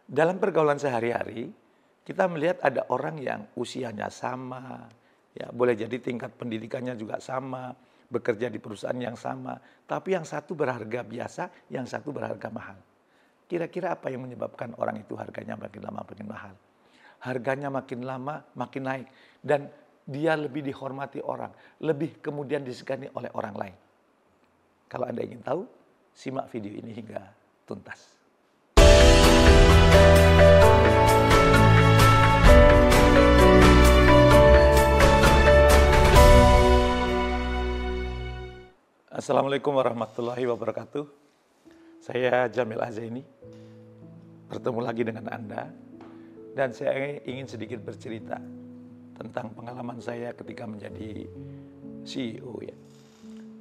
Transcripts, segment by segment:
Dalam pergaulan sehari-hari, kita melihat ada orang yang usianya sama, ya boleh jadi tingkat pendidikannya juga sama, bekerja di perusahaan yang sama, tapi yang satu berharga biasa, yang satu berharga mahal. Kira-kira apa yang menyebabkan orang itu harganya makin lama makin mahal? Harganya makin lama makin naik dan dia lebih dihormati orang, lebih kemudian disegani oleh orang lain. Kalau Anda ingin tahu, simak video ini hingga tuntas. Assalamualaikum warahmatullahi wabarakatuh. Saya Jamil Azaini, bertemu lagi dengan Anda, dan saya ingin sedikit bercerita tentang pengalaman saya ketika menjadi CEO ya.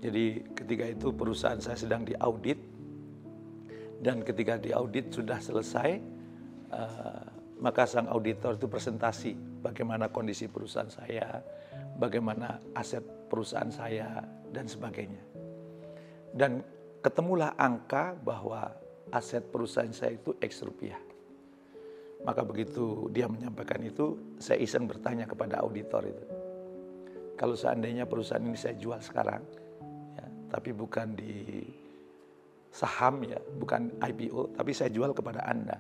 Jadi ketika itu perusahaan saya sedang diaudit, dan ketika diaudit sudah selesai, maka sang auditor itu presentasi bagaimana kondisi perusahaan saya, bagaimana aset perusahaan saya, dan sebagainya. Dan ketemulah angka bahwa aset perusahaan saya itu X rupiah. Maka begitu dia menyampaikan itu, saya iseng bertanya kepada auditor itu. Kalau seandainya perusahaan ini saya jual sekarang, ya, tapi bukan di saham ya, bukan IPO, tapi saya jual kepada Anda.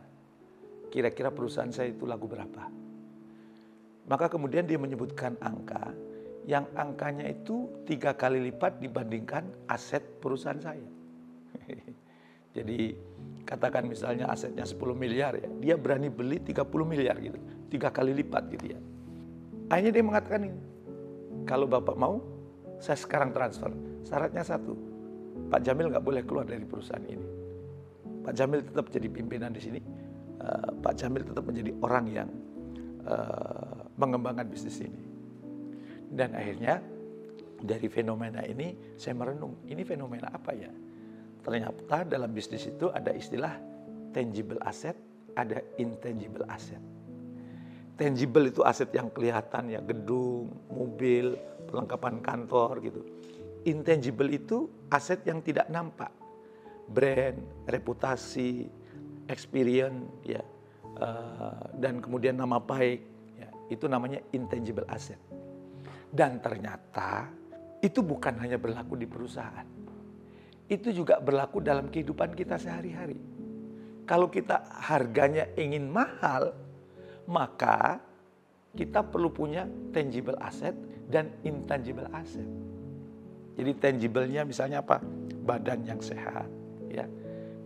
Kira-kira perusahaan saya itu laku berapa? Maka kemudian dia menyebutkan angka, yang angkanya itu 3 kali lipat dibandingkan aset perusahaan saya. Jadi katakan misalnya asetnya 10 miliar ya, dia berani beli 30 miliar gitu, 3 kali lipat gitu ya. Akhirnya dia mengatakan ini, kalau Bapak mau, saya sekarang transfer. Syaratnya satu, Pak Jamil nggak boleh keluar dari perusahaan ini. Pak Jamil tetap jadi pimpinan di sini. Pak Jamil tetap menjadi orang yang mengembangkan bisnis ini. Dan akhirnya dari fenomena ini saya merenung, ini fenomena apa ya? Ternyata dalam bisnis itu ada istilah tangible asset, ada intangible asset. Tangible itu aset yang kelihatan ya, gedung, mobil, perlengkapan kantor gitu. Intangible itu aset yang tidak nampak, brand, reputasi, experience ya, dan kemudian nama baik ya, itu namanya intangible asset. Dan ternyata itu bukan hanya berlaku di perusahaan, itu juga berlaku dalam kehidupan kita sehari-hari. Kalau kita harganya ingin mahal, maka kita perlu punya tangible asset dan intangible asset. Jadi tangible-nya misalnya apa? Badan yang sehat ya.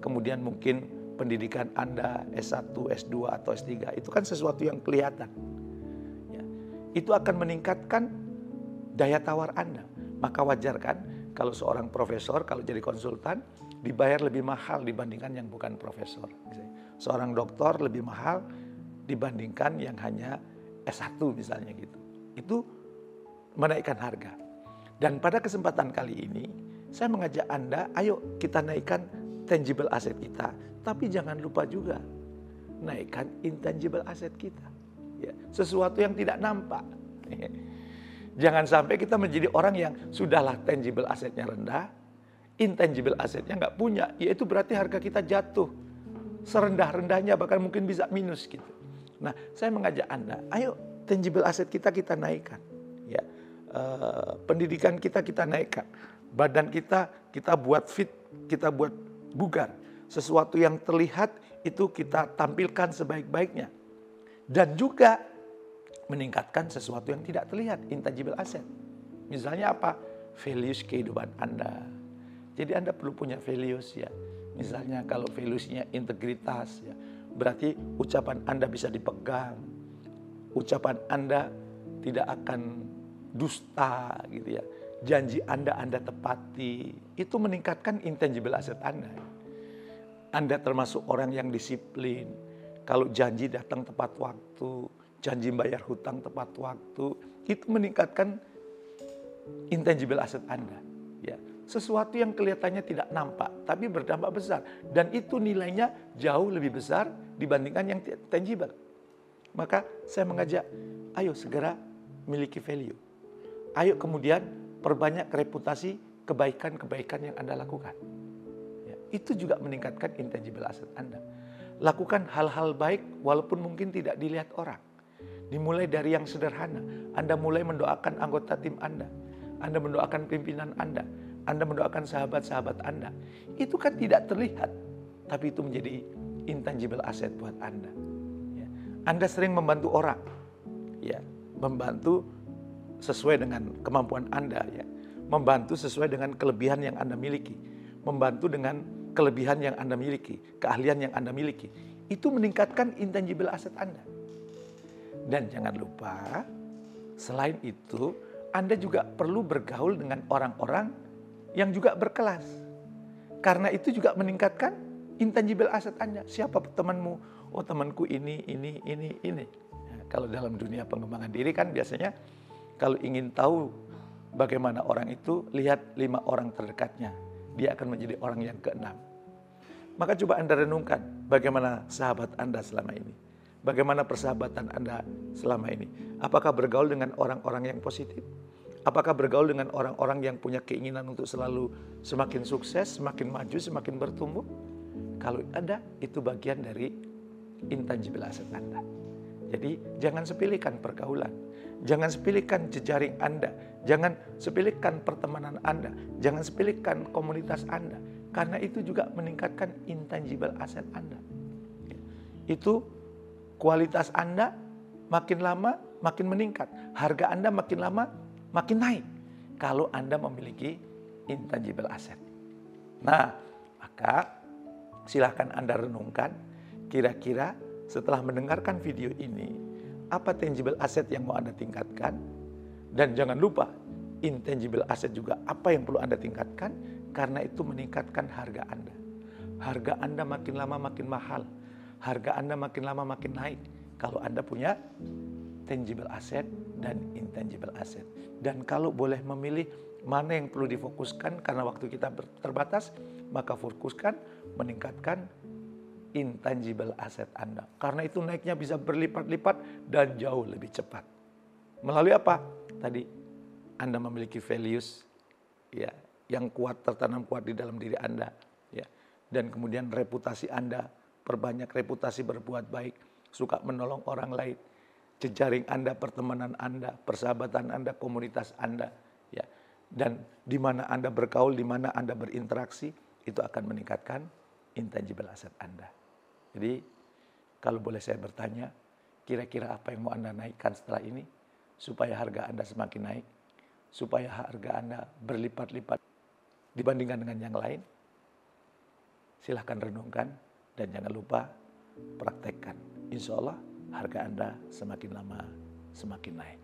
Kemudian mungkin pendidikan Anda S1, S2 atau S3 itu kan sesuatu yang kelihatan. Ya. Itu akan meningkatkan daya tawar Anda. Maka wajar kan kalau seorang profesor kalau jadi konsultan dibayar lebih mahal dibandingkan yang bukan profesor. Seorang doktor lebih mahal dibandingkan yang hanya S1 misalnya gitu. Itu menaikkan harga. Dan pada kesempatan kali ini saya mengajak Anda, ayo kita naikkan tangible asset kita. Tapi jangan lupa juga naikkan intangible asset kita. Ya, sesuatu yang tidak nampak. Jangan sampai kita menjadi orang yang sudahlah tangible asetnya rendah, intangible asetnya nggak punya. Yaitu berarti harga kita jatuh. Serendah-rendahnya bahkan mungkin bisa minus gitu. Nah, saya mengajak Anda, ayo tangible aset kita naikkan. Ya, pendidikan kita naikkan. Badan kita buat fit, kita buat bugar. Sesuatu yang terlihat itu kita tampilkan sebaik-baiknya. Dan juga meningkatkan sesuatu yang tidak terlihat, intangible asset. Misalnya apa? Values kehidupan Anda. Jadi Anda perlu punya values ya. Misalnya kalau values-nya integritas ya, berarti ucapan Anda bisa dipegang. Ucapan Anda tidak akan dusta gitu ya. Janji Anda tepati. Itu meningkatkan intangible asset Anda. Anda termasuk orang yang disiplin. Kalau janji datang tepat waktu, janji bayar hutang tepat waktu, itu meningkatkan intangible asset Anda. Ya, sesuatu yang kelihatannya tidak nampak, tapi berdampak besar. Dan itu nilainya jauh lebih besar dibandingkan yang tangible. Maka saya mengajak, ayo segera miliki value. Ayo kemudian perbanyak reputasi kebaikan-kebaikan yang Anda lakukan. Ya, itu juga meningkatkan intangible asset Anda. Lakukan hal-hal baik walaupun mungkin tidak dilihat orang. Dimulai dari yang sederhana. Anda mulai mendoakan anggota tim Anda mendoakan pimpinan Anda mendoakan sahabat-sahabat Anda. Itu kan tidak terlihat, tapi itu menjadi intangible asset buat Anda. Ya. Anda sering membantu orang, ya, membantu sesuai dengan kemampuan Anda, ya, membantu sesuai dengan kelebihan yang Anda miliki, membantu dengan kelebihan yang Anda miliki, keahlian yang Anda miliki. Itu meningkatkan intangible asset Anda. Dan jangan lupa, selain itu, Anda juga perlu bergaul dengan orang-orang yang juga berkelas. Karena itu juga meningkatkan intangible asset Anda. Siapa temanmu? Oh, temanku ini. Nah, kalau dalam dunia pengembangan diri kan biasanya kalau ingin tahu bagaimana orang itu, lihat 5 orang terdekatnya. Dia akan menjadi orang yang keenam. Maka coba Anda renungkan bagaimana sahabat Anda selama ini. Bagaimana persahabatan Anda selama ini. Apakah bergaul dengan orang-orang yang positif? Apakah bergaul dengan orang-orang yang punya keinginan untuk selalu semakin sukses, semakin maju, semakin bertumbuh? Kalau ada, itu bagian dari intangible asset Anda. Jadi jangan sepelekan pergaulan. Jangan sepelekan jejaring Anda. Jangan sepelekan pertemanan Anda. Jangan sepelekan komunitas Anda. Karena itu juga meningkatkan intangible asset Anda. Itu kualitas Anda makin lama makin meningkat. Harga Anda makin lama makin naik. Kalau Anda memiliki intangible asset. Nah, maka silahkan Anda renungkan. Kira-kira setelah mendengarkan video ini, apa tangible asset yang mau Anda tingkatkan? Dan jangan lupa, intangible asset juga apa yang perlu Anda tingkatkan? Karena itu meningkatkan harga Anda. Harga Anda makin lama makin mahal. Harga Anda makin lama makin naik. Kalau Anda punya tangible asset dan intangible asset. Dan kalau boleh memilih mana yang perlu difokuskan karena waktu kita terbatas, maka fokuskan meningkatkan intangible asset Anda. Karena itu naiknya bisa berlipat-lipat dan jauh lebih cepat. Melalui apa? Tadi Anda memiliki values, ya, yang kuat, tertanam kuat di dalam diri Anda, ya. Dan kemudian reputasi Anda, perbanyak reputasi berbuat baik, suka menolong orang lain. Jejaring Anda, pertemanan Anda, persahabatan Anda, komunitas Anda, ya. Dan di mana Anda bergaul, di mana Anda berinteraksi, itu akan meningkatkan intangible asset Anda. Jadi, kalau boleh saya bertanya, kira-kira apa yang mau Anda naikkan setelah ini, supaya harga Anda semakin naik, supaya harga Anda berlipat-lipat dibandingkan dengan yang lain? Silahkan renungkan, dan jangan lupa praktekkan. Insya Allah harga Anda semakin lama semakin naik.